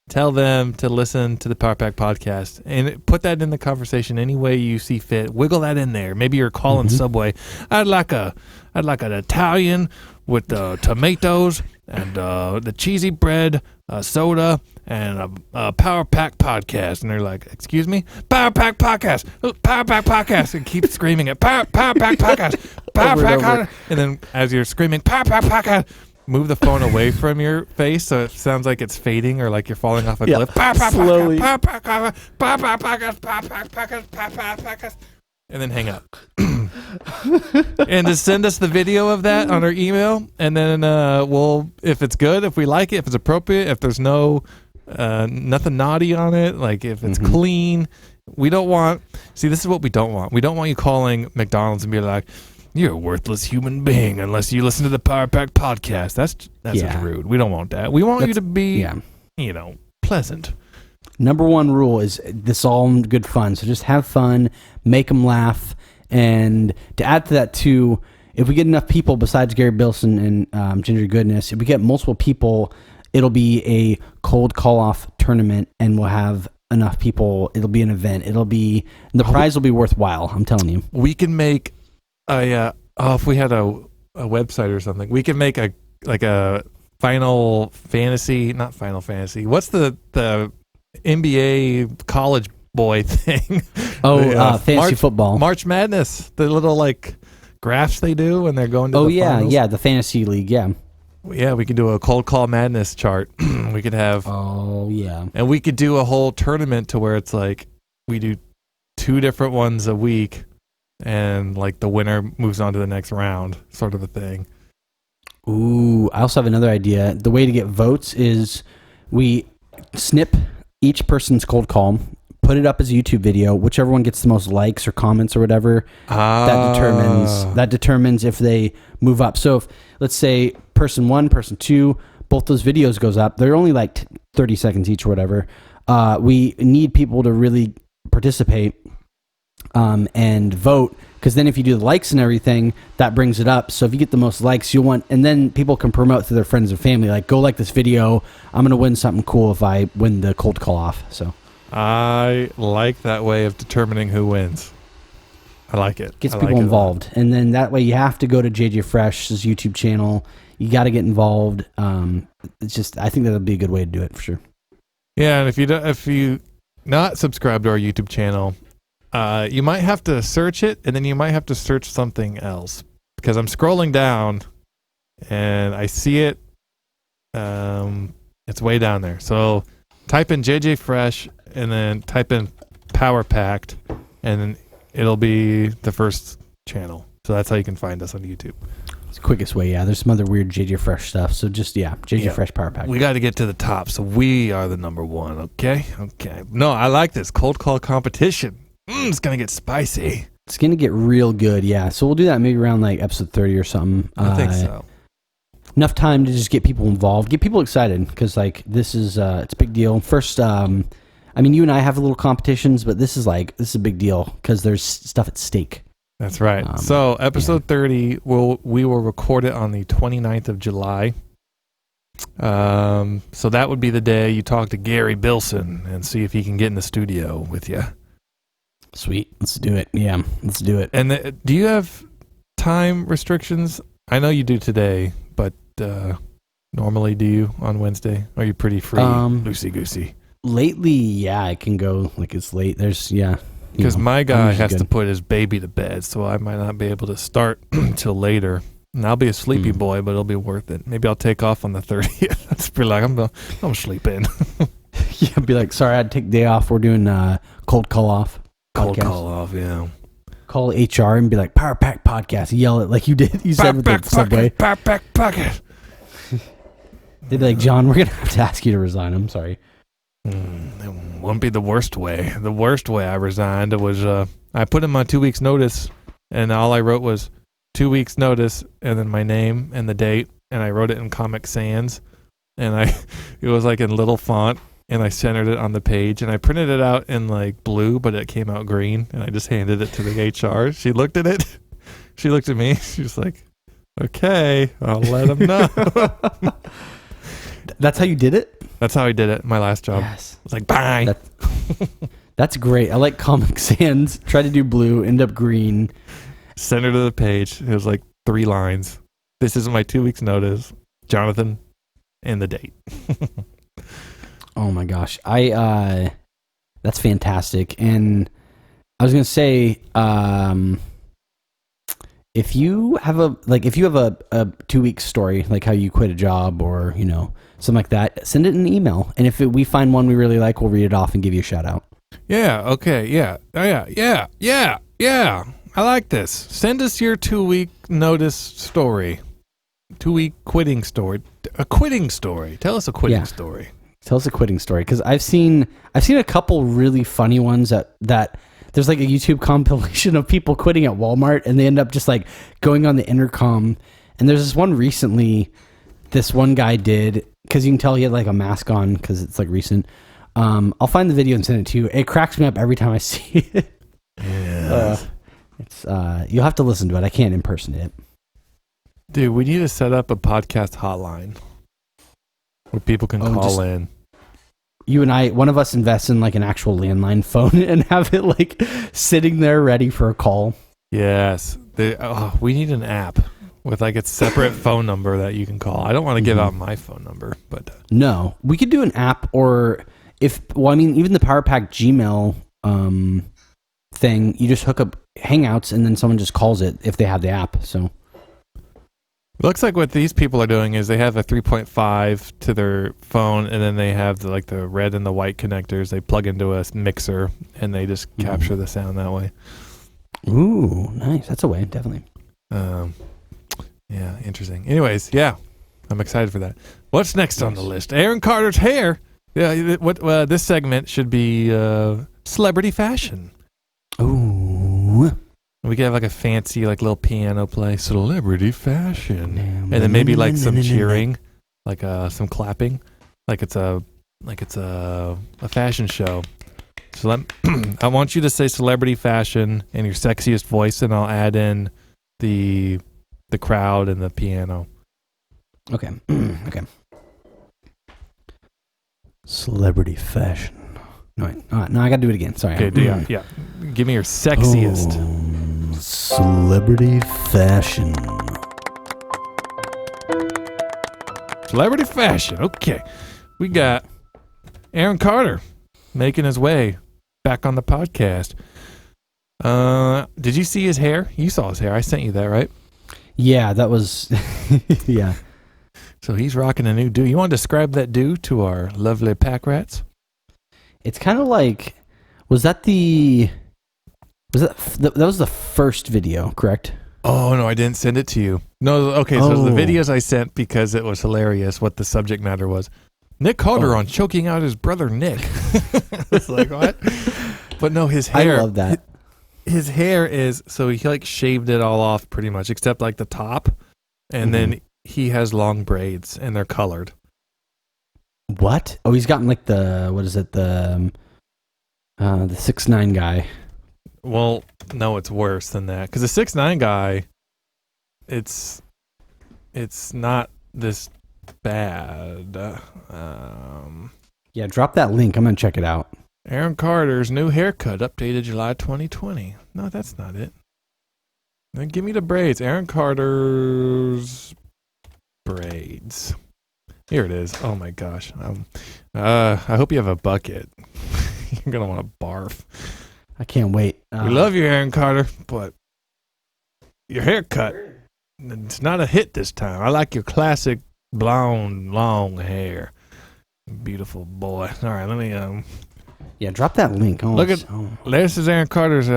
Tell them to listen to the Power Pack podcast and put that in the conversation any way you see fit. Wiggle that in there. Maybe you're calling Subway. I'd like an Italian with the tomatoes and the cheesy bread, soda, and a Power Pack podcast. And they're like, excuse me? Power Pack podcast. Power Pack podcast. And keep screaming it. Power Pack podcast. Power Pack podcast. And then as you're screaming, Power Pack podcast, move the phone away from your face so it sounds like it's fading or like you're falling off a cliff. Slowly. And then hang up. And just send us the video of that on our email, and then we'll, if it's good, if we like it, if it's appropriate, if there's nothing naughty on it, like if it's clean. We don't want, this is what we don't want. We don't want you calling McDonald's and be like, you're a worthless human being unless you listen to the Power Pack podcast. That's just rude. We don't want that. We want you to be, pleasant. Number one rule is this all good fun. So just have fun, make them laugh. And to add to that too, if we get enough people besides Gary Bilson and Gingery Goodness, if we get multiple people, it'll be a cold call off tournament and we'll have enough people. It'll be an event. The prize will be worthwhile. I'm telling you. We can make if we had a website or something, we can make a Final Fantasy, not Final Fantasy. What's the NBA college boy thing? Fantasy football. March Madness. The little graphs they do when they're going to the finals. The fantasy league, yeah. Yeah, we could do a cold call madness chart. We could have and we could do a whole tournament to where it's we do 2 different ones a week. And the winner moves on to the next round, sort of a thing. Ooh, I also have another idea. The way to get votes is we snip each person's cold call, put it up as a YouTube video. Whichever one gets the most likes or comments or whatever, that determines if they move up. So if, let's say person 1, person 2, both those videos goes up. They're only like 30 seconds each or whatever. We need people to really participate and vote, because then if you do the likes and everything, that brings it up. So if you get the most likes, you'll want, and then people can promote to their friends and family, like, go like this video. I'm going to win something cool if I win the cold call off. So I like that way of determining who wins. I like it. Gets I people like it a lot. involved. And then that way you have to go to JJ Fresh's YouTube channel. You got to get involved. It's just, I think that'll be a good way to do it for sure. Yeah, and if you not subscribe to our YouTube channel, you might have to search it, and then you might have to search something else, because I'm scrolling down and I see it. It's way down there. So type in JJ Fresh and then type in Power Packed, and then it'll be the first channel. So that's how you can find us on YouTube. It's the quickest way, yeah. There's some other weird JJ Fresh stuff. So just, JJ Fresh Power Pack. We got to get to the top, so we are the number one, okay? Okay. No, I like this. Cold call competition. It's going to get spicy. It's going to get real good, yeah. So we'll do that maybe around like episode 30 or something. I think so. Enough time to just get people involved, get people excited, because like this is it's a big deal. First, I mean, you and I have little competitions, but this is a big deal because there's stuff at stake. That's right. So episode 30, we will record it on the 29th of July. So that would be the day you talk to Gary Bilson and see if he can get in the studio with you. Sweet. Let's do it. Yeah, let's do it. And do you have time restrictions? I know you do today, but normally do you on Wednesday? Are you pretty free, loosey-goosey? Lately, yeah, I can go like it's late. There's, because my guy has to put his baby to bed, so I might not be able to start until later. And I'll be a sleepy boy, but it'll be worth it. Maybe I'll take off on the 30th. That's pretty like I'm sleeping. Yeah, be like, sorry, I had to take the day off. We're doing cold call off. Cold podcast. call off, yeah. Call HR and be like, Power Pack Podcast. Yell it like you did. You said with the subway. Power Pack Pocket. They'd be like, John, we're gonna have to ask you to resign. I'm sorry. It wouldn't be the worst way. The worst way I resigned was I put in my 2 weeks notice, and all I wrote was 2 weeks notice, and then my name and the date, and I wrote it in Comic Sans, and it was like in little font, and I centered it on the page, and I printed it out in like blue, but it came out green, and I just handed it to the HR. She looked at it. She looked at me. She was like, "Okay, I'll let them know." That's how you did it? That's how I did it. My last job. Yes. I was like, bye. That's great. I like Comic Sans. Try to do blue, end up green. Center to the page. It was like 3 lines. This is my 2 weeks notice. Jonathan and the date. Oh my gosh. That's fantastic. And I was going to say, if you have a 2 week story, like how you quit a job or, something like that, send it in an email. And if we find one we really like, we'll read it off and give you a shout out. Yeah. Okay. Yeah. Yeah. I like this. Send us your 2 week notice story. 2 week quitting story. A quitting story. Tell us a quitting story. Tell us a quitting story. Cause I've seen a couple really funny ones that there's like a YouTube compilation of people quitting at Walmart, and they end up just like going on the intercom. And there's this one recently, this one guy did, because you can tell he had like a mask on because it's like recent. I'll find the video and send it to you. It cracks me up every time I see it. Yeah. It's you'll have to listen to it. I can't impersonate it. Dude, we need to set up a podcast hotline where people can call in. You and I, one of us invests in like an actual landline phone and have it like sitting there ready for a call. Yes. We need an app with like a separate phone number that you can call. I don't want to give out my phone number, but no, we could do an app, or even the Power Pack Gmail thing, you just hook up Hangouts and then someone just calls it if they have the app. So it looks like what these people are doing is they have a 3.5 to their phone, and then they have the red and the white connectors. They plug into a mixer, and they just capture the sound that way. Ooh, nice. That's a way, definitely. Yeah, interesting. Anyways, yeah, I'm excited for that. What's next on the list? Aaron Carter's hair. Yeah, this segment should be celebrity fashion. Ooh. We could have like a fancy like little piano play, celebrity fashion, and then maybe like some cheering, like some clapping, like it's a fashion show. So I want you to say celebrity fashion in your sexiest voice, and I'll add in the crowd and the piano. Okay. Okay. Celebrity fashion. No, wait. No, I got to do it again. Sorry. Okay, yeah. Give me your sexiest. Oh, celebrity fashion. Celebrity fashion. Okay. We got Aaron Carter making his way back on the podcast. Did you see his hair? You saw his hair. I sent you that, right? Yeah, that was... yeah. So he's rocking a new do. You want to describe that do to our lovely pack rats? It's kind of like... that was the first video, correct? Oh, no, I didn't send it to you. No, okay, so the videos I sent because it was hilarious what the subject matter was. Nick Carter on choking out his brother Nick. It's like, what? But no, his hair. I love that. His hair is, so he like shaved it all off pretty much, except like the top. And then he has long braids and they're colored. What? Oh, he's gotten like the 6ix9ine guy. Well, no, it's worse than that. Because the 6ix9ine guy, it's not this bad. Yeah, drop that link. I'm going to check it out. Aaron Carter's new haircut, updated July 2020. No, that's not it. Then give me the braids. Aaron Carter's braids. Here it is. Oh my gosh. I hope you have a bucket. You're going to want to barf. I can't wait. We love you, Aaron Carter, but your haircut, it's not a hit this time. I like your classic blonde, long hair. Beautiful boy. All right, let me... Yeah, drop that link. Oh, Look at this is Aaron Carter's.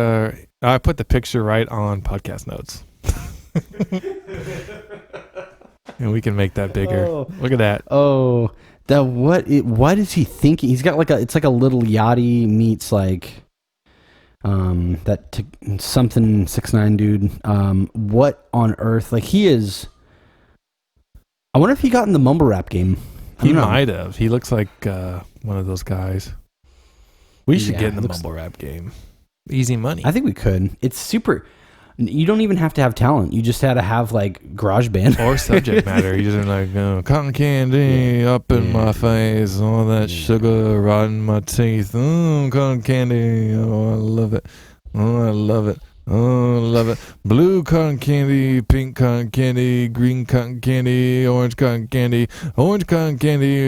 I put the picture right on podcast notes, and we can make that bigger. Oh. Look at that. Oh, that what is he thinking? He's got it's like a little Yachty meets like something 6ix9ine dude. What on earth? Like he is. I wonder if he got in the mumble rap game. He might have. He looks like one of those guys. We should get in the mumble rap game. Easy money. I think we could. It's super. You don't even have to have talent. You just had to have like GarageBand or subject matter. You just like cotton candy up in my face, all that sugar rotting my teeth. Cotton candy. Oh, I love it. Oh, I love it. Oh, I love it. Blue cotton candy, pink cotton candy, green cotton candy, orange cotton candy,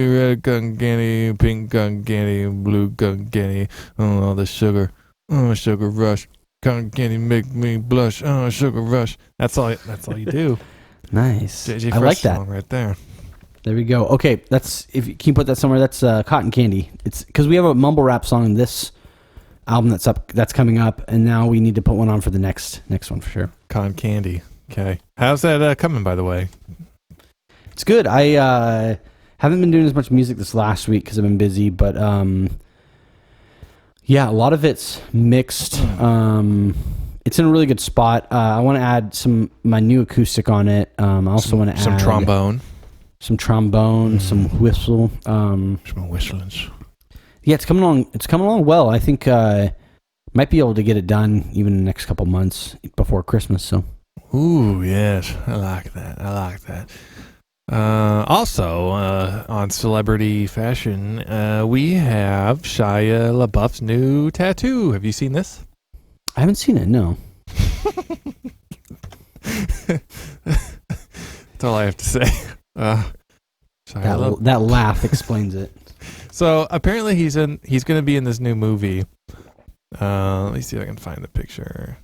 red cotton candy, pink cotton candy, blue cotton candy. Oh, all the sugar. Oh, sugar rush. Cotton candy make me blush. Oh, sugar rush. That's all you do. Nice. JJ I like that song right there. There we go. Okay, that's if you can put that somewhere. That's Cotton Candy. It's because we have a mumble rap song in this album that's coming up, and now we need to put one on for the next one for sure. Cotton Candy. Okay, how's that coming? By the way, it's good. I haven't been doing as much music this last week because I've been busy, but yeah, a lot of it's mixed. It's in a really good spot. I want to add my new acoustic on it. I also want to add some trombone, some whistle. Some whistlings. Yeah, it's coming along well. I think might be able to get it done even in the next couple months before Christmas. So. Ooh, yes, I like that. Also, on celebrity fashion, we have Shia LaBeouf's new tattoo. Have you seen this? I haven't seen it. No. That's all I have to say. That laugh explains it. So apparently he's going to be in this new movie. Let me see if I can find the picture.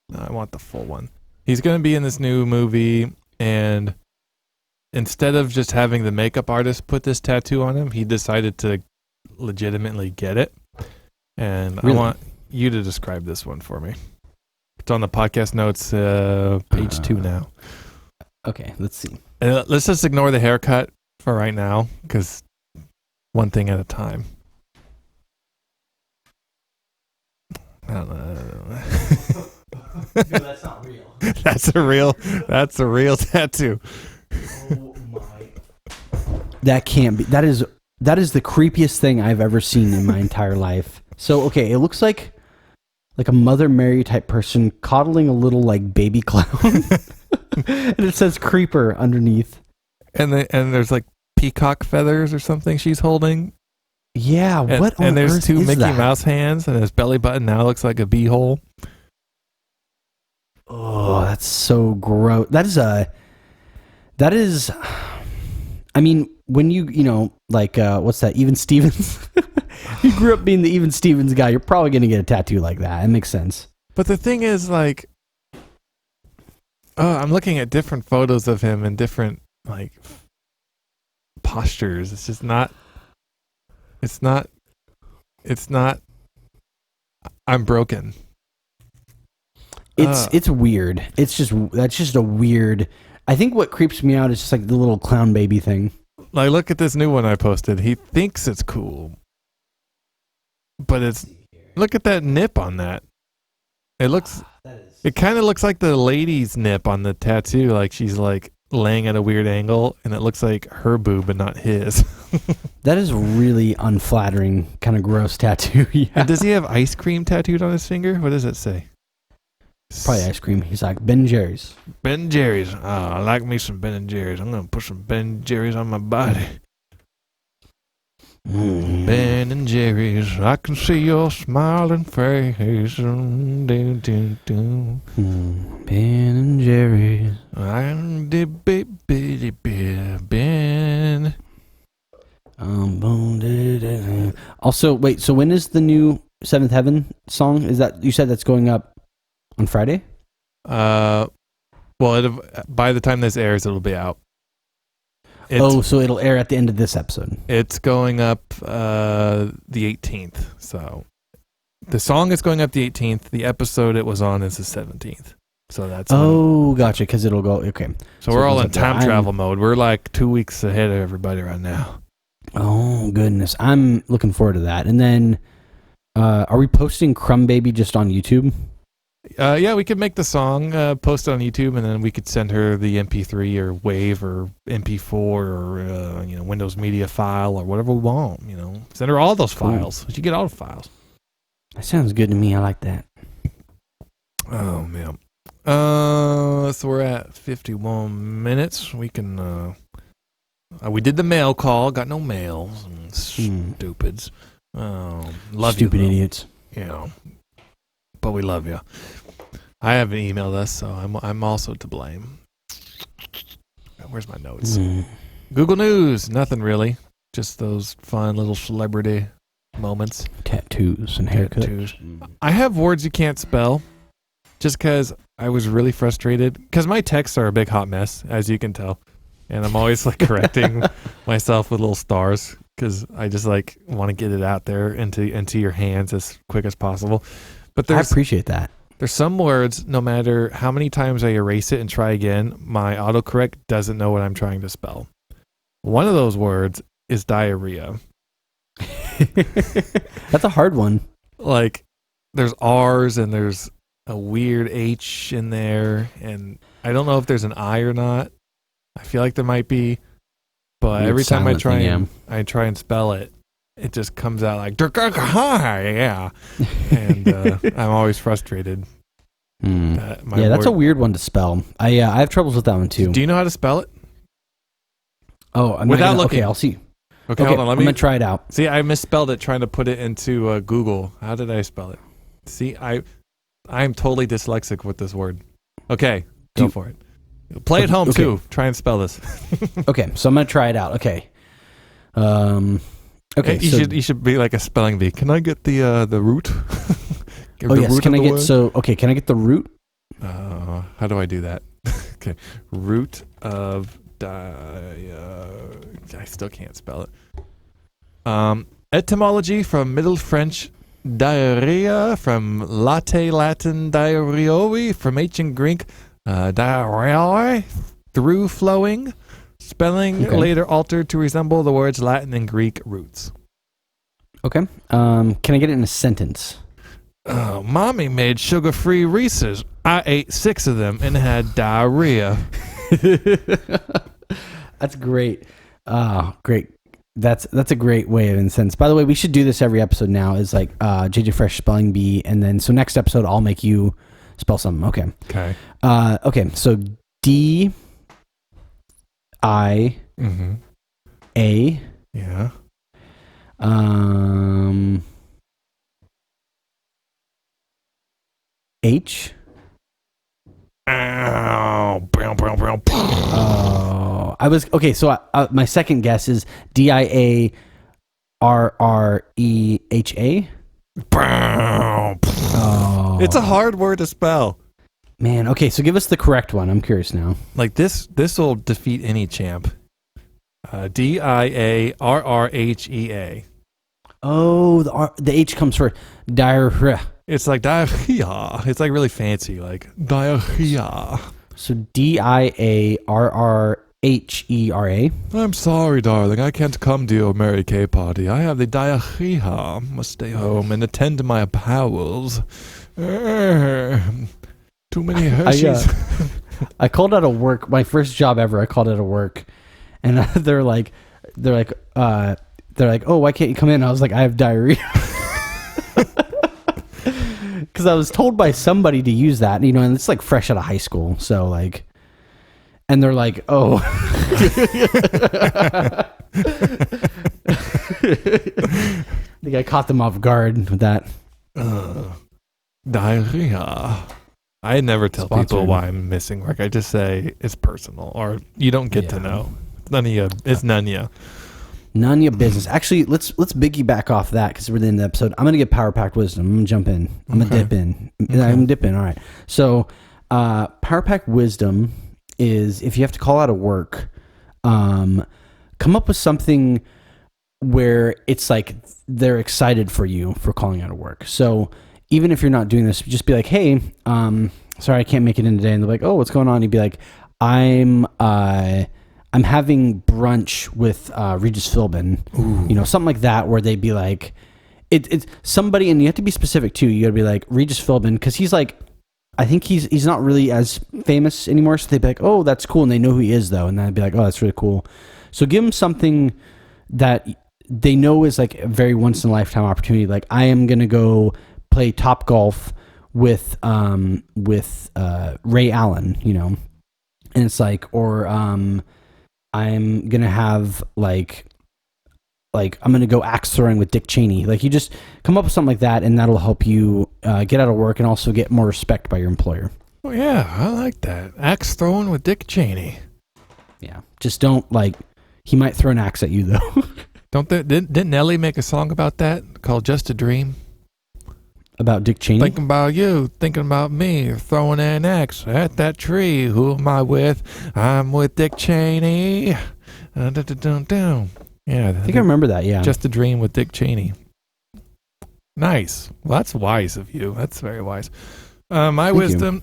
No, I want the full one. He's going to be in this new movie, and instead of just having the makeup artist put this tattoo on him, he decided to legitimately get it. And really? I want you to describe this one for me. It's on the podcast notes, page 2 now. Okay, let's see. Let's just ignore the haircut for right now, because one thing at a time. I don't know. That's not real. That's a real tattoo. Oh my. That can't be. That is the creepiest thing I've ever seen in my entire life. So, okay, it looks like a Mother Mary type person coddling a little like baby clown. And it says creeper underneath. And there's like peacock feathers or something she's holding. Yeah, what on and there's earth two is Mickey that? Mouse hands, and his belly button now looks like a bee hole. Oh, that's so gross. That is I mean, when you know, like what's that? Even Stevens. You grew up being the Even Stevens guy, you're probably going to get a tattoo like that. It makes sense. But the thing is, like, I'm looking at different photos of him and different like postures. It's just not. It's not. I'm broken. It's weird. That's just a weird. I think what creeps me out is just like the little clown baby thing. Like, look at this new one I posted. He thinks it's cool, but look at that nip on that. It kind of looks like the lady's nip on the tattoo. Like she's like laying at a weird angle, and it looks like her boob, but not his. That is really unflattering, kind of gross tattoo. Yeah. And does he have ice cream tattooed on his finger? What does it say? Probably ice cream. He's like Ben Jerry's. Ben Jerry's. Oh, I like me some Ben and Jerry's. I'm gonna put some Ben Jerry's on my body. Ben and Jerry's. I can see your smiling face. Ben and Jerry's. I'm the baby Ben. Also, wait. So when is the new Seventh Heaven song? Is that you said that's going up on Friday? Well, by the time this airs, it'll be out. So it'll air at the end of this episode. It's going up the 18th. So the song is going up the 18th. The episode it was on is the 17th. So that's gotcha. Because it'll go okay. So we're all in time travel mode. We're like 2 weeks ahead of everybody right now. Oh goodness, I'm looking forward to that. And then, are we posting Crumb Baby just on YouTube? Yeah, we could make the song, post it on YouTube, and then we could send her the MP3 or WAV or MP4 or Windows Media file or whatever we want. Send her all those files. She get all the files. That sounds good to me. I like that. Oh man. So we're at 51 minutes. We can. We did the mail call. Got no mail. Stupids. Love Stupid you, idiots. But we love you. I haven't emailed us, so I'm also to blame. Where's my notes? Google News. Nothing really. Just those fun little celebrity moments. Tattoos and haircuts. I have words you can't spell. Just because I was really frustrated. Because my texts are a big hot mess, as you can tell. And I'm always like correcting myself with little stars. Because I just like want to get it out there into your hands as quick as possible. But I appreciate that. There's some words, no matter how many times I erase it and try again, my autocorrect doesn't know what I'm trying to spell. One of those words is diarrhea. That's a hard one. Like, there's R's and there's a weird H in there, and I don't know if there's an I or not. I feel like there might be, but Weird every time I silent try and spell it, it just comes out like yeah, and I'm always frustrated. That's a weird one to spell. I have troubles with that one too. Do you know how to spell it? Oh, without looking. Okay, I'll see. Okay, hold on. I'm gonna try it out. See, I misspelled it trying to put it into Google. How did I spell it? See, I'm totally dyslexic with this word. Okay, go for it. Play at home too. Try and spell this. Okay, so I'm gonna try it out. Okay. Okay. You should be like a spelling bee. Can I get the root? Can I get the root? How do I do that? Okay, root of I still can't spell it. Etymology from Middle French diarrhea, from Latte Latin diarrhea, from ancient Greek diarrhea, through flowing. Spelling later altered to resemble the words Latin and Greek roots. Okay. Can I get it in a sentence? Mommy made sugar-free Reese's. I ate 6 of them and had diarrhea. That's great. Great. That's a great way of incense. By the way, we should do this every episode now. Is like JJ Fresh spelling bee, and then so next episode I'll make you spell something. Okay. Okay. Okay. So D I A. Yeah. H. Ow. Brown, brown, brown. Oh, I was okay. So my second guess is DIARREHA. Brown. Oh, It's a hard word to spell. man. Okay, so give us the correct one. I'm curious now. Like this will defeat any champ. DIARRHEA. Oh, the H comes first. Diarrhea. It's like diarrhea. It's like really fancy, like diarrhea. So DIARRHERA. I'm sorry, darling. I can't come to your Mary Kay party. I have the diarrhea. Must stay home and attend to my bowels. Too many Hershey's. I called out of work. My first job ever. I called out of work, and they're like, oh, why can't you come in? I was like, I have diarrhea. Because I was told by somebody to use that, you know, and it's like fresh out of high school. So like, and they're like, oh. I think I caught them off guard with that. Diarrhea. I never tell Sponsored. people why I'm missing work. I just say it's personal, or you don't get to know. None of you. It's none of you. None of your business. Actually, let's piggyback off that because we're in the episode. I'm gonna get Power Pack Wisdom. I'm gonna jump in. I'm gonna dip in. I'm gonna dip in. All right. So, Power Pack Wisdom is if you have to call out of work, come up with something where it's like they're excited for you for calling out of work. So even if you're not doing this, just be like, hey, sorry, I can't make it in today. And they're like, oh, what's going on? You'd be like, I'm having brunch with Regis Philbin, you know, something like that, where they'd be like, it's somebody, and you have to be specific too. You got to be like Regis Philbin, because he's like, I think he's not really as famous anymore. So they'd be like, oh, that's cool, and they know who he is though, and then I'd be like, oh, that's really cool. So give them something that they know is like a very once in a lifetime opportunity. Like, I am gonna go play Top Golf with Ray Allen, you know, and it's like, or I'm gonna have like I'm gonna go axe throwing with Dick Cheney. Like, you just come up with something like that, and that'll help you get out of work and also get more respect by your employer. Oh yeah, I like that. Axe throwing with Dick Cheney. Yeah, just don't like. He might throw an axe at you though. Didn't Nelly make a song about that called "Just a Dream"? About Dick Cheney. Thinking about you, thinking about me, throwing an axe at that tree. Who am I with? I'm with Dick Cheney. Yeah, I think I remember that. Yeah, Just a Dream with Dick Cheney. Nice. Well, that's wise of you. That's very wise. My wisdom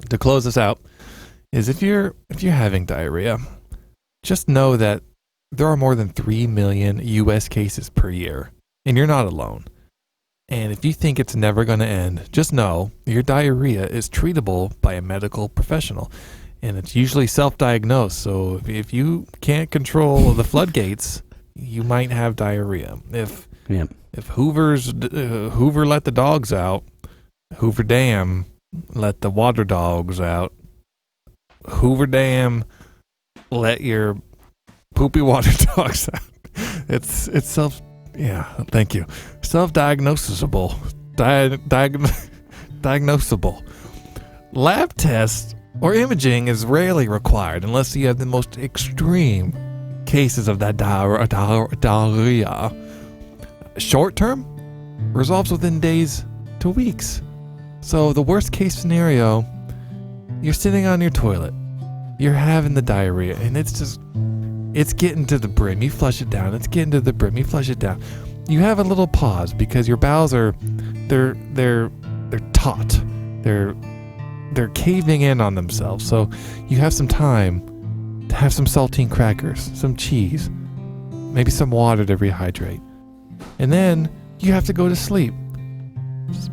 to close this out is if you're having diarrhea, just know that there are more than 3 million U.S. cases per year, and you're not alone. And if you think it's never going to end, just know your diarrhea is treatable by a medical professional. And it's usually self-diagnosed. So if you can't control the floodgates, you might have diarrhea. If Hoover let the dogs out, Hoover Dam let the water dogs out, Hoover Dam let your poopy water dogs out. It's self. Yeah, thank you. Self-diagnosable. Diagnosable. Lab tests or imaging is rarely required unless you have the most extreme cases of that diarrhea. Short term resolves within days to weeks. So the worst case scenario, you're sitting on your toilet, you're having the diarrhea, and it's getting to the brim. You flush it down. It's getting to the brim. You flush it down. You have a little pause because your bowels they're taut. They're caving in on themselves. So you have some time to have some saltine crackers, some cheese, maybe some water to rehydrate. And then you have to go to sleep.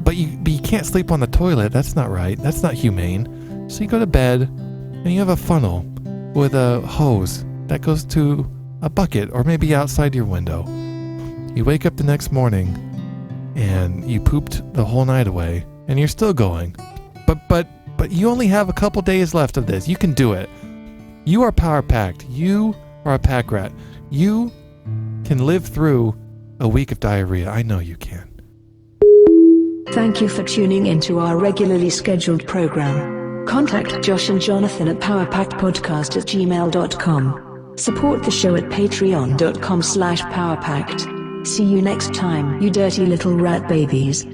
But you can't sleep on the toilet. That's not right. That's not humane. So you go to bed and you have a funnel with a hose that goes to a bucket or maybe outside your window. You wake up the next morning and you pooped the whole night away and you're still going. But you only have a couple days left of this. You can do it. You are power packed. You are a pack rat. You can live through a week of diarrhea. I know you can. Thank you for tuning into our regularly scheduled program. Contact Josh and Jonathan at powerpackedpodcast@gmail.com. Support the show at patreon.com/powerpacked. See you next time, you dirty little rat babies.